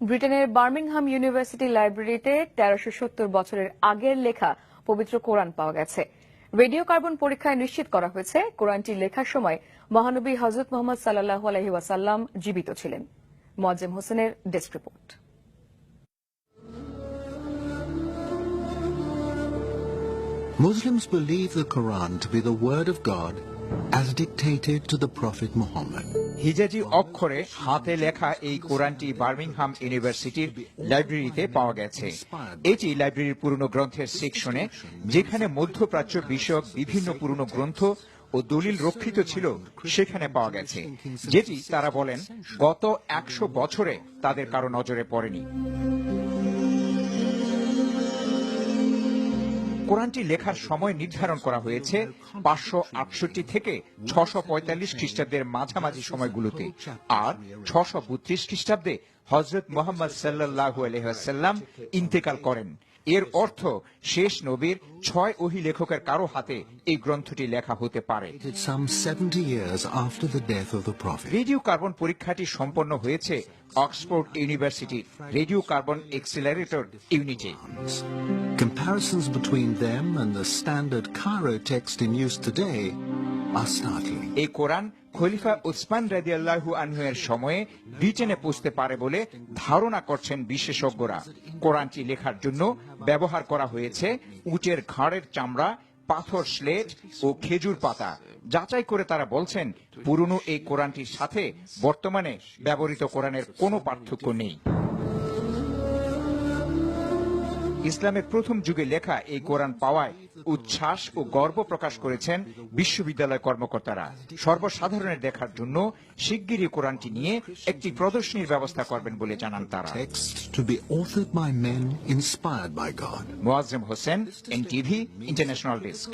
ব্রিটেনের Birmingham university লাইব্রেরিতে ১৩৭০ বছরের আগের লেখা পবিত্র কোরআন পাওয়া গেছে। রেডিও কার্বন পরীক্ষায় নিশ্চিত করা হয়েছে কোরআনটি লেখার সময় মহানবী হযরত মুহাম্মদ সাল্লাল্লাহু আলাইহি ওয়াসাল্লাম জীবিত ছিলেন। মোয়াজ্জেম হোসেনের desk report. Muslims believe the Quran to be the word of God as dictated to the Prophet Muhammad. হিজাজি অক্ষরে হাতে লেখা এই কোরআনটি বার্মিংহাম ইউনিভার্সিটির লাইব্রেরিতে পাওয়া গেছে। এটি লাইব্রেরির পুরনো গ্রন্থের সেকশনে, যেখানে মধ্যপ্রাচ্য বিষয়ক বিভিন্ন পুরনো গ্রন্থ ও দলিল রক্ষিত ছিল, সেখানে পাওয়া গেছে, যেটি তারা বলেন গত ১০০ বছরে তাদের কারো নজরে পড়েনি। কোরআনটি লেখার সময় নির্ধারণ করা হয়েছে ৫৬৮ থেকে ৬৪৫ খ্রিস্টাব্দের মাঝামাঝি সময়গুলোতে, আর ৬৩২ খ্রিস্টাব্দে হযরত মুহাম্মদ সাল্লাল্লাহু আলাইহি ওয়াসাল্লাম ইন্তেকাল করেন। এর অর্থ শেষ নবীর ৬ ওহী লেখকের কারো হাতে এই গ্রন্থটি লেখা হতে পারে। রেডিও কার্বন পরীক্ষাটি সম্পন্ন হয়েছে অক্সফোর্ড ইউনিভার্সিটির রেডিও কার্বন এক্সিলারেটর ইউনিটে। Comparisons between them and the standard Cairo text in use today are startling. এই কোরআন খলিফা উসমান রাদিয়াল্লাহু আনহু এর সময়ে ব্রিটেনে পৌঁছতে পারে বলে ধারণা করছেন বিশেষজ্ঞরা। কোরআনটি লেখার জন্য ব্যবহার করা হয়েছে উটের ঘাড়ের চামড়া, পাথর স্লেট ও খেজুর পাতা। যাচাই করে তারা বলছেন পুরনো এই কোরআনটির সাথে বর্তমানে ব্যবহৃত কোরআনের কোনো পার্থক্য নেই। ইসলামের প্রথম যুগে লেখা এই কোরআন পাওয়ায় উচ্ছ্বাস ও গর্ব প্রকাশ করেছেন বিশ্ববিদ্যালয় কর্মকর্তারা। সর্বসাধারণের দেখার জন্য শিগগিরই কোরআনটি নিয়ে একটি প্রদর্শনীর ব্যবস্থা করবেন বলে জানান তারা। Moazzem Hossain, NTV, international desk.